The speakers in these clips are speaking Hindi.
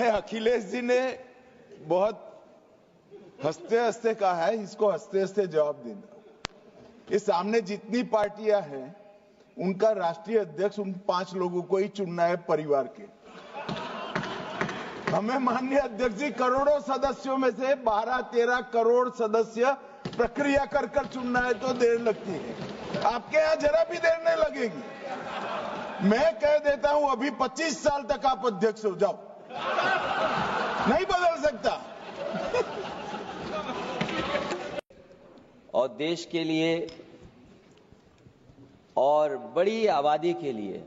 अखिलेश जी ने बहुत हंसते हंसते कहा है, इसको हंसते हंसते जवाब देना। इस सामने जितनी पार्टियां हैं उनका राष्ट्रीय अध्यक्ष उन 5 लोगों को ही चुनना है परिवार के। हमें माननीय अध्यक्ष जी करोड़ों सदस्यों में से 12-13 करोड़ सदस्य प्रक्रिया कर कर चुनना है तो देर लगती है, आपके यहां जरा भी देर नहीं लगेगी। मैं कह देता हूं अभी 25 साल तक आप अध्यक्ष हो जाओ, नहीं बदल सकता। और देश के लिए और बड़ी आबादी के लिए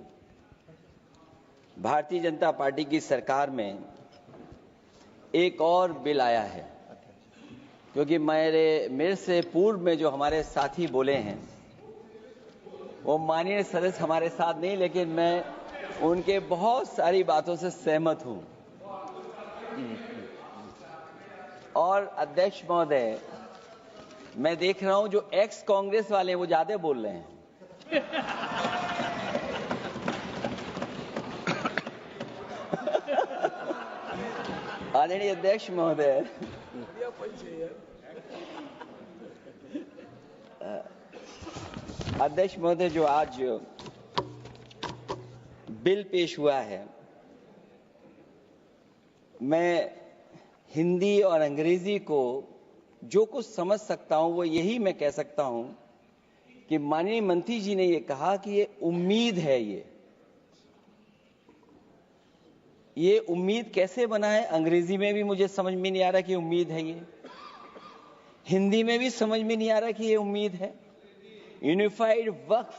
भारतीय जनता पार्टी की सरकार में एक और बिल आया है, क्योंकि मेरे से पूर्व में जो हमारे साथी बोले हैं वो माननीय सदस्य हमारे साथ नहीं, लेकिन मैं उनके बहुत सारी बातों से सहमत हूं। और अध्यक्ष महोदय, मैं देख रहा हूं जो एक्स कांग्रेस वाले वो ज्यादा बोल रहे हैं। आदरणीय अध्यक्ष महोदय, अध्यक्ष महोदय, जो आज बिल पेश हुआ है, मैं हिंदी और अंग्रेजी को जो कुछ समझ सकता हूं वो यही मैं कह सकता हूं कि माननीय मंत्री जी ने ये कहा कि ये उम्मीद है। ये उम्मीद कैसे बना है, अंग्रेजी में भी मुझे समझ में नहीं आ रहा कि उम्मीद है, ये हिंदी में भी समझ में नहीं आ रहा कि ये उम्मीद है। यूनिफाइड वक्फ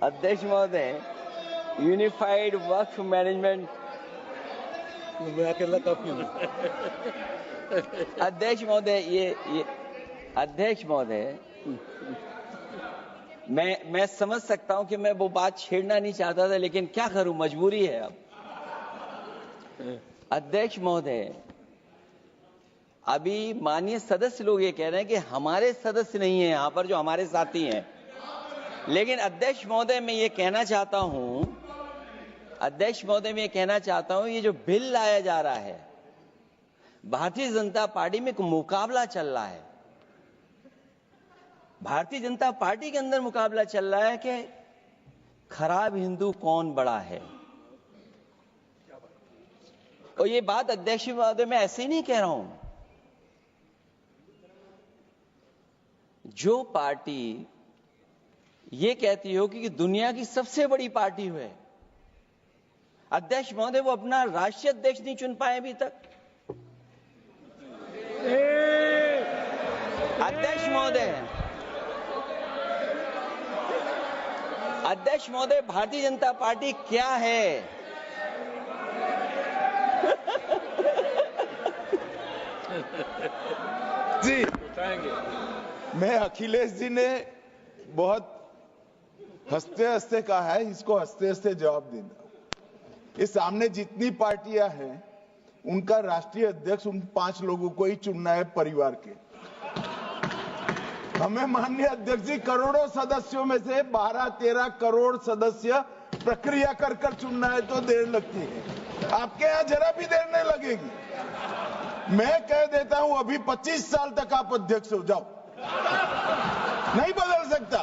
अध्यक्ष महोदय, यूनिफाइड वक्फ मैनेजमेंट, अध्यक्ष महोदय, ये अध्यक्ष महोदय, मैं समझ सकता हूं कि मैं वो बात छेड़ना नहीं चाहता था, लेकिन क्या करूं, मजबूरी है अब। अध्यक्ष महोदय, अभी माननीय सदस्य लोग ये कह रहे हैं कि हमारे सदस्य नहीं है यहां पर जो हमारे साथी हैं, लेकिन अध्यक्ष महोदय मैं ये कहना चाहता हूं, अध्यक्ष महोदय मैं ये कहना चाहता हूं, ये जो बिल लाया जा रहा है, भारतीय जनता पार्टी में एक मुकाबला चल रहा है। भारतीय जनता पार्टी के अंदर मुकाबला चल रहा है कि खराब हिंदू कौन बड़ा है। और ये बात अध्यक्ष महोदय मैं ऐसे ही नहीं कह रहा हूं। जो पार्टी ये कहती हो कि दुनिया की सबसे बड़ी पार्टी है, अध्यक्ष महोदय वो अपना राष्ट्रीय अध्यक्ष नहीं चुन पाए अभी तक। अध्यक्ष महोदय, भारतीय जनता पार्टी क्या है? जी, मैं अखिलेश जी ने बहुत हंसते हंसते कहा है, इसको हंसते हंसते जवाब देना। इस सामने जितनी पार्टियां हैं उनका राष्ट्रीय अध्यक्ष उन 5 लोगों को ही चुनना है परिवार के। हमें माननीय अध्यक्ष जी करोड़ों सदस्यों में से 12-13 करोड़ सदस्य प्रक्रिया कर कर चुनना है तो देर लगती है, आपके यहां जरा भी देर नहीं लगेगी। मैं कह देता हूं अभी 25 साल तक आप अध्यक्ष हो जाओ, नहीं बदल सकता।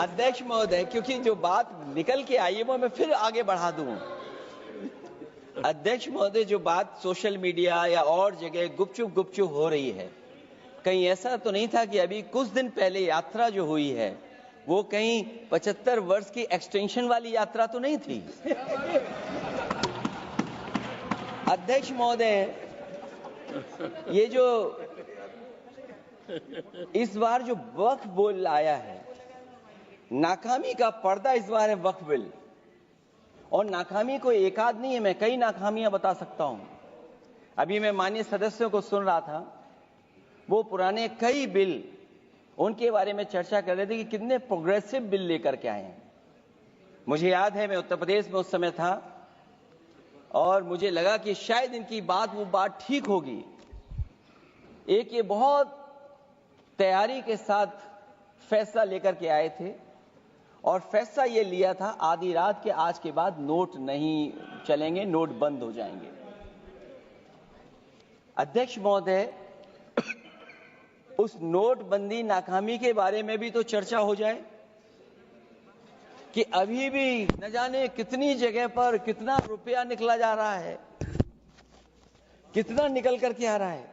अध्यक्ष महोदय, क्योंकि जो बात निकल के आई है वो मैं फिर आगे बढ़ा दूं। अध्यक्ष महोदय, जो बात सोशल मीडिया या और जगह गुपचुप हो रही है, कहीं ऐसा तो नहीं था कि अभी कुछ दिन पहले यात्रा जो हुई है वो कहीं 75 वर्ष की एक्सटेंशन वाली यात्रा तो नहीं थी। अध्यक्ष महोदय, ये जो इस बार जो वक्फ बिल आया है, नाकामी का पर्दा इस बार है वक्फ बिल। और नाकामी कोई एक आध नहीं है, मैं कई नाकामियां बता सकता हूं। अभी मैं माननीय सदस्यों को सुन रहा था, वो पुराने कई बिल उनके बारे में चर्चा कर रहे थे कि कितने प्रोग्रेसिव बिल लेकर के आए हैं। मुझे याद है मैं उत्तर प्रदेश में उस समय था और मुझे लगा कि शायद इनकी बात वो बात ठीक होगी। एक ये बहुत तैयारी के साथ फैसला लेकर के आए थे और फैसला ये लिया था आधी रात के आज के बाद नोट नहीं चलेंगे, नोट बंद हो जाएंगे। अध्यक्ष महोदय, उस नोटबंदी नाकामी के बारे में भी तो चर्चा हो जाए कि अभी भी न जाने कितनी जगह पर कितना रुपया निकला जा रहा है, कितना निकल करके आ रहा है।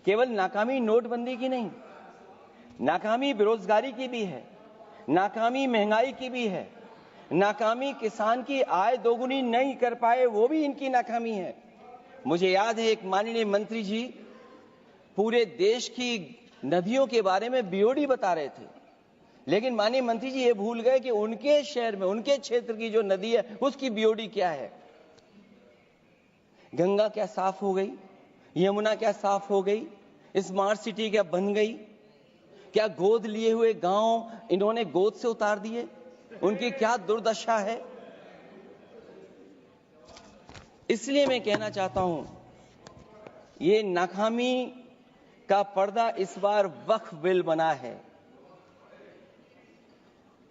केवल नाकामी नोटबंदी की नहीं, नाकामी बेरोजगारी की भी है, नाकामी महंगाई की भी है, नाकामी किसान की आय दोगुनी नहीं कर पाए वो भी इनकी नाकामी है। मुझे याद है एक माननीय मंत्री जी पूरे देश की नदियों के बारे में बीओडी बता रहे थे, लेकिन माननीय मंत्री जी ये भूल गए कि उनके शहर में, उनके क्षेत्र की जो नदी है उसकी बीओडी क्या है। गंगा क्या साफ हो गई, यमुना क्या साफ हो गई, स्मार्ट सिटी क्या बन गई, क्या गोद लिए हुए गांव इन्होंने गोद से उतार दिए, उनकी क्या दुर्दशा है। इसलिए मैं कहना चाहता हूं, ये नाकामी का पर्दा इस बार वक्फ बिल बना है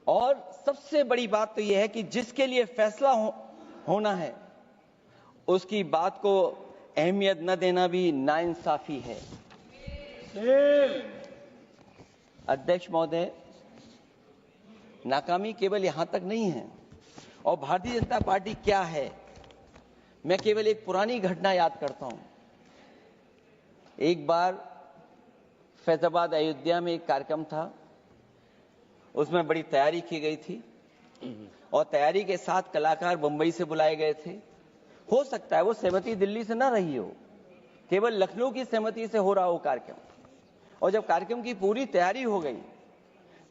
और सबसे बड़ी बात तो यह है कि जिसके लिए फैसला होना है उसकी बात को अहमियत न देना भी नाइंसाफी है। अध्यक्ष महोदय, नाकामी केवल यहां तक नहीं है और भारतीय जनता पार्टी क्या है, मैं केवल एक पुरानी घटना याद करता हूं। एक बार फैजाबाद अयोध्या में एक कार्यक्रम था, उसमें बड़ी तैयारी की गई थी और तैयारी के साथ कलाकार मुंबई से बुलाए गए थे। हो सकता है वो सहमति दिल्ली से ना रही हो, केवल लखनऊ की सहमति से हो रहा हो कार्यक्रम। और जब कार्यक्रम की पूरी तैयारी हो गई,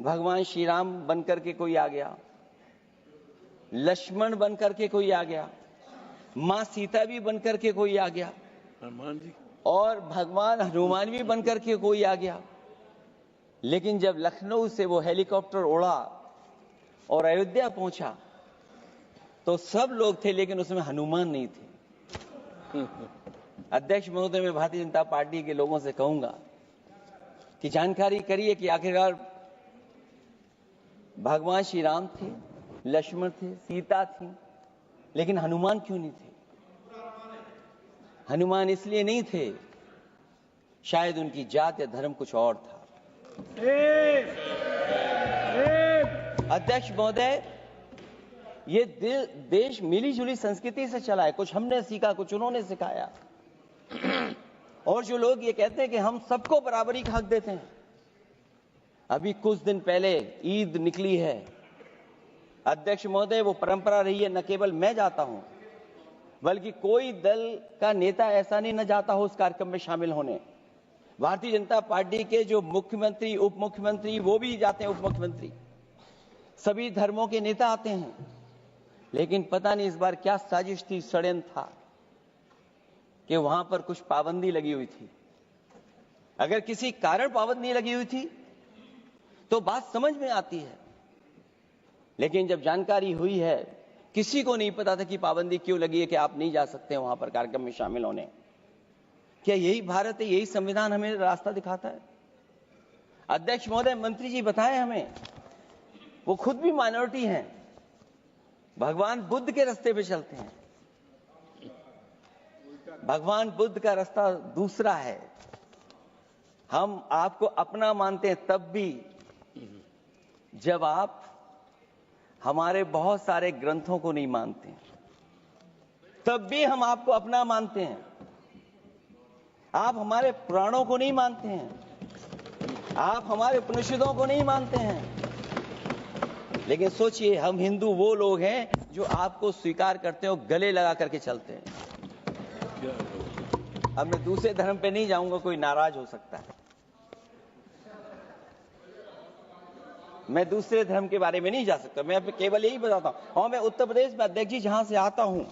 भगवान श्री राम बनकर के कोई आ गया, लक्ष्मण बनकर के कोई आ गया, मां सीता भी बनकर के कोई आ गया और भगवान हनुमान भी बनकर के कोई आ गया। लेकिन जब लखनऊ से वो हेलीकॉप्टर उड़ा और अयोध्या पहुंचा तो सब लोग थे, लेकिन उसमें हनुमान नहीं थे। अध्यक्ष महोदय, मैं भारतीय जनता पार्टी के लोगों से कहूंगा कि जानकारी करिए कि आखिरकार भगवान श्री राम थे, लक्ष्मण थे, सीता थी, लेकिन हनुमान क्यों नहीं थे? हनुमान इसलिए नहीं थे, शायद उनकी जात या धर्म कुछ और था। अध्यक्ष महोदय, ये देश मिली जुली संस्कृति से चला है, कुछ हमने सीखा, कुछ उन्होंने सिखाया। और जो लोग ये कहते हैं कि हम सबको बराबरी का हक देते हैं, अभी कुछ दिन पहले ईद निकली है अध्यक्ष महोदय, वो परंपरा रही है, न केवल मैं जाता हूं बल्कि कोई दल का नेता ऐसा नहीं न जाता हो उस कार्यक्रम में शामिल होने। भारतीय जनता पार्टी के जो मुख्यमंत्री, उप मुख्यमंत्री, वो भी जाते हैं, उप मुख्यमंत्री, सभी धर्मों के नेता आते हैं। लेकिन पता नहीं इस बार क्या साजिश थी, षड्यंत्र था कि वहां पर कुछ पाबंदी लगी हुई थी। अगर किसी कारण पाबंदी लगी हुई थी तो बात समझ में आती है, लेकिन जब जानकारी हुई है, किसी को नहीं पता था कि पाबंदी क्यों लगी है कि आप नहीं जा सकते वहां पर कार्यक्रम में शामिल होने। क्या यही भारत है, यही संविधान हमें रास्ता दिखाता है? अध्यक्ष महोदय, मंत्री जी बताएं हमें, वो खुद भी माइनॉरिटी हैं, भगवान बुद्ध के रास्ते पे चलते हैं। भगवान बुद्ध का रास्ता दूसरा है। हम आपको अपना मानते हैं तब भी जब आप हमारे बहुत सारे ग्रंथों को नहीं मानते, तब भी हम आपको अपना मानते हैं। आप हमारे पुराणों को नहीं मानते हैं, आप हमारे उपनिषदों को नहीं मानते हैं, लेकिन सोचिए, हम हिंदू वो लोग हैं जो आपको स्वीकार करते हैं और गले लगा करके चलते हैं। अब मैं दूसरे धर्म पे नहीं जाऊंगा, कोई नाराज हो सकता है। मैं दूसरे धर्म के बारे में नहीं जा सकता, मैं केवल यही बताता हूं। और मैं उत्तर प्रदेश में अध्यक्ष जी जहां से आता हूं,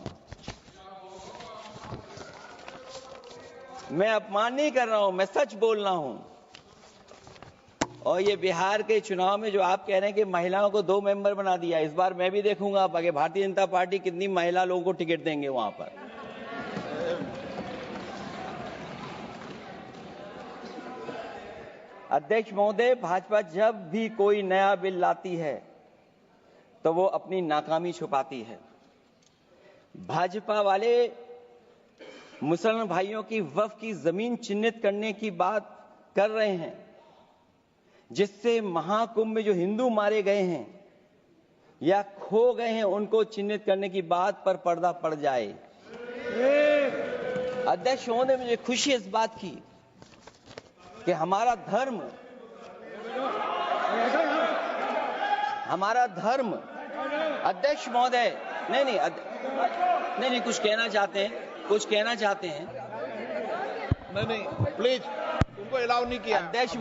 मैं अपमान नहीं कर रहा हूं, मैं सच बोल रहा हूं। और ये बिहार के चुनाव में जो आप कह रहे हैं कि महिलाओं को 2 मेंबर बना दिया, इस बार मैं भी देखूंगा आगे भारतीय जनता पार्टी कितनी महिला लोगों को टिकट देंगे वहां पर। अध्यक्ष महोदय, भाजपा जब भी कोई नया बिल लाती है तो वो अपनी नाकामी छुपाती है। भाजपा वाले मुसलमान भाइयों की वक्फ की जमीन चिन्हित करने की बात कर रहे हैं, जिससे महाकुंभ में जो हिंदू मारे गए हैं या खो गए हैं उनको चिन्हित करने की बात पर पर्दा पड़ जाए। अध्यक्ष महोदय, मुझे खुशी इस बात की कि हमारा धर्म अध्यक्ष महोदय नहीं कुछ कहना चाहते हैं नहीं प्लीज, तुमको अलाउ नहीं किया। अध्यक्ष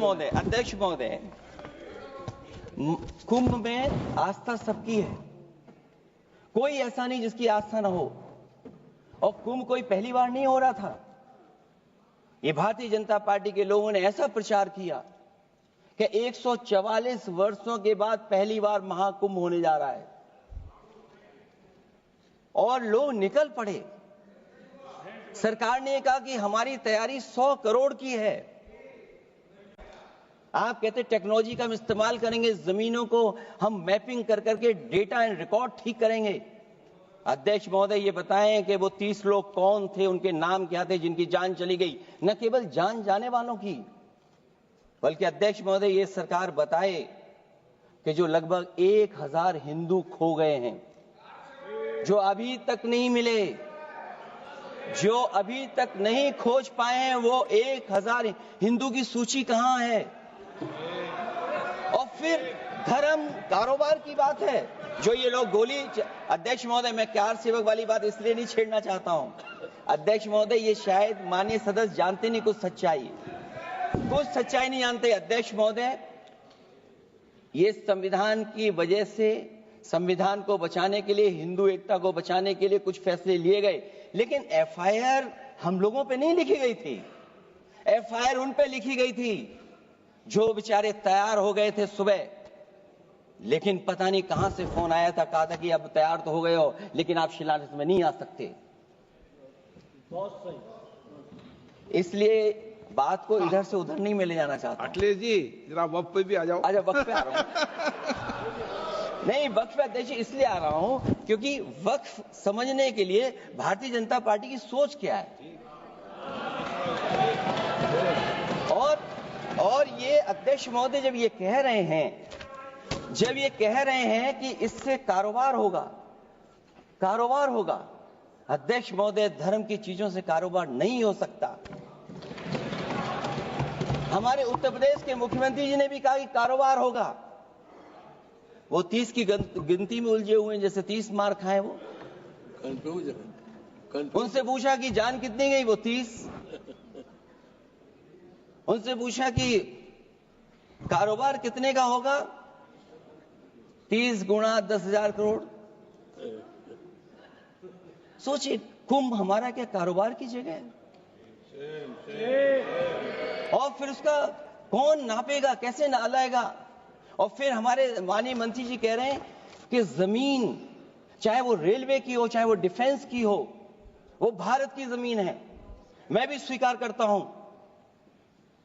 महोदय, कुंभ में आस्था सबकी है, कोई ऐसा नहीं जिसकी आस्था ना हो। और कुंभ कोई पहली बार नहीं हो रहा था। ये भारतीय जनता पार्टी के लोगों ने ऐसा प्रचार किया कि 144 वर्षों के बाद पहली बार महाकुंभ होने जा रहा है और लोग निकल पड़े। सरकार ने कहा कि हमारी तैयारी 100 करोड़ की है। आप कहते टेक्नोलॉजी का हम इस्तेमाल करेंगे, जमीनों को हम मैपिंग कर करके डेटा एंड रिकॉर्ड ठीक करेंगे। अध्यक्ष महोदय, ये बताएं कि वो 30 लोग कौन थे, उनके नाम क्या थे जिनकी जान चली गई। न केवल जान जाने वालों की, बल्कि अध्यक्ष महोदय ये सरकार बताए कि जो लगभग 1000 हिंदू खो गए हैं, जो अभी तक नहीं मिले, जो अभी तक नहीं खोज पाए हैं, वो 1000 हिंदू की सूची कहां है? और फिर धर्म कारोबार की बात है, जो ये लोग अध्यक्ष महोदय, मैं कार सेवक वाली बात इसलिए नहीं छेड़ना चाहता हूं। अध्यक्ष महोदय, ये शायद माननीय सदस्य जानते नहीं कुछ सच्चाई नहीं जानते। अध्यक्ष महोदय, ये संविधान की वजह से, संविधान को बचाने के लिए, हिंदू एकता को बचाने के लिए कुछ फैसले लिए गए, लेकिन एफआईआर हम लोगों पे नहीं लिखी गई थी। एफआईआर उन पे लिखी गई थी जो बेचारे तैयार हो गए थे सुबह, लेकिन पता नहीं कहां से फोन आया था, कहा था कि अब तैयार तो हो गए हो लेकिन आप शिलान्यास में नहीं आ सकते। बहुत सही। इसलिए बात को इधर से उधर नहीं में ले जाना चाहता। अखिलेश जी, जरा वक्त पे भी आ जाओ। अच्छा, वक्त पे आ रहा हूं। नहीं, वक्त पे अध्यक्ष इसलिए आ रहा हूं क्योंकि वक्त समझने के लिए भारतीय जनता पार्टी की सोच क्या है। और ये अध्यक्ष महोदय जब ये कह रहे हैं कि इससे कारोबार होगा, अध्यक्ष महोदय, धर्म की चीजों से कारोबार नहीं हो सकता। हमारे उत्तर प्रदेश के मुख्यमंत्री जी ने भी कहा कि कारोबार होगा। वो 30 की गिनती में उलझे हुए हैं, जैसे 30 मार खाए वो। उनसे पूछा कि जान कितनी गई, वो 30। उनसे पूछा कि कारोबार कितने का होगा, 30 गुणा 10,000 करोड़। सोचिए, कुंभ हमारा क्या कारोबार की जगह है? और फिर उसका कौन नापेगा, कैसे नालाएगा? और फिर हमारे माननीय मंत्री जी कह रहे हैं कि जमीन, चाहे वो रेलवे की हो, चाहे वो डिफेंस की हो, वो भारत की जमीन है। मैं भी स्वीकार करता हूं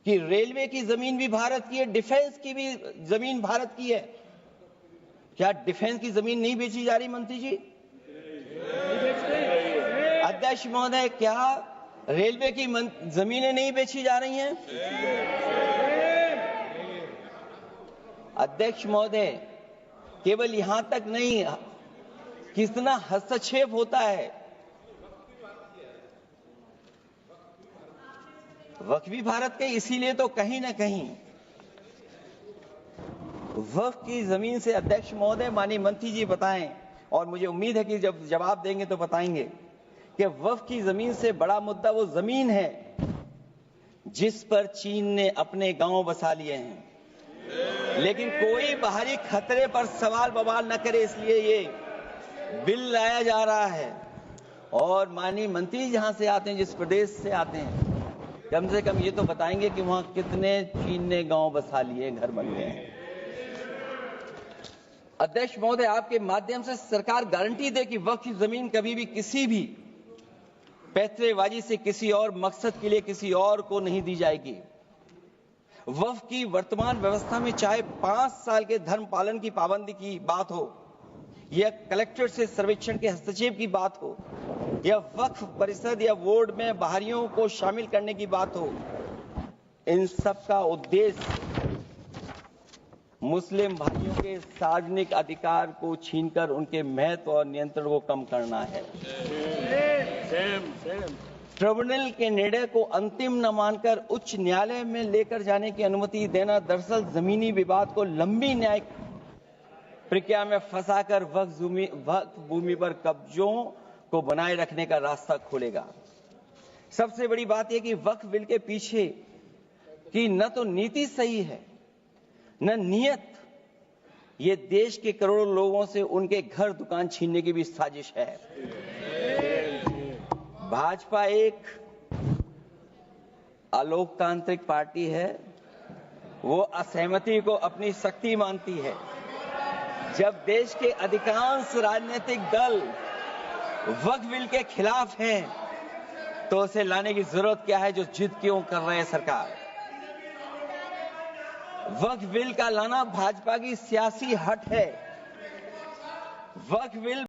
कि रेलवे की जमीन भी भारत की है, डिफेंस की भी जमीन भारत की है। क्या डिफेंस की जमीन नहीं बेची जा रही मंत्री जी? अध्यक्ष महोदय, क्या रेलवे की जमीनें नहीं बेची जा रही हैं? अध्यक्ष महोदय, केवल यहां तक नहीं, कितना हस्तक्षेप होता है। वक्फ भी भारत के, इसीलिए तो कहीं ना कहीं वक्फ की जमीन से, अध्यक्ष महोदय, माननीय मंत्री जी बताएं, और मुझे उम्मीद है कि जब जवाब देंगे तो बताएंगे कि वक्फ की जमीन से बड़ा मुद्दा वो जमीन है जिस पर चीन ने अपने गांव बसा लिए हैं, लेकिन कोई बाहरी खतरे पर सवाल बवाल न करे, इसलिए ये बिल लाया जा रहा है। और माननीय मंत्री जहां से आते हैं, जिस प्रदेश से आते हैं, कम से कम ये तो बताएंगे कि वहां कितने चीन ने गांव बसा लिए, घर बन गए हैं। अध्यक्ष महोदय, आपके माध्यम से सरकार गारंटी दे कि वक्फ की जमीन कभी भी किसी भी पैतरेबाजी से किसी और मकसद के लिए किसी और को नहीं दी जाएगी। वक्फ की वर्तमान व्यवस्था में चाहे 5 साल के धर्म पालन की पाबंदी की बात हो, या कलेक्टर से सर्वेक्षण के हस्तक्षेप की बात हो, या वक्फ परिषद या बोर्ड में बाहरियों को शामिल करने की बात हो, इन सब का उद्देश्य मुस्लिम भाइयों के सार्वजनिक अधिकार को छीनकर उनके महत्व और नियंत्रण को कम करना है। ट्रिब्यूनल के निर्णय को अंतिम न मानकर उच्च न्यायालय में लेकर जाने की अनुमति देना दरअसल जमीनी विवाद को लंबी न्यायिक प्रक्रिया में फंसाकर वक्फ भूमि पर कब्जों को बनाए रखने का रास्ता खोलेगा। सबसे बड़ी बात यह कि वक्फ बिल के पीछे की न तो नीति सही है, न नियत। ये देश के करोड़ों लोगों से उनके घर दुकान छीनने की भी साजिश है। भाजपा एक अलोकतांत्रिक पार्टी है। वो असहमति को अपनी शक्ति मानती है। जब देश के अधिकांश राजनीतिक दल वक्फ बिल के खिलाफ हैं, तो उसे लाने की जरूरत क्या है जो जिद क्यों कर रहे हैं सरकार? वक्फ बिल का लाना भाजपा की सियासी हट है। वक्फ बिल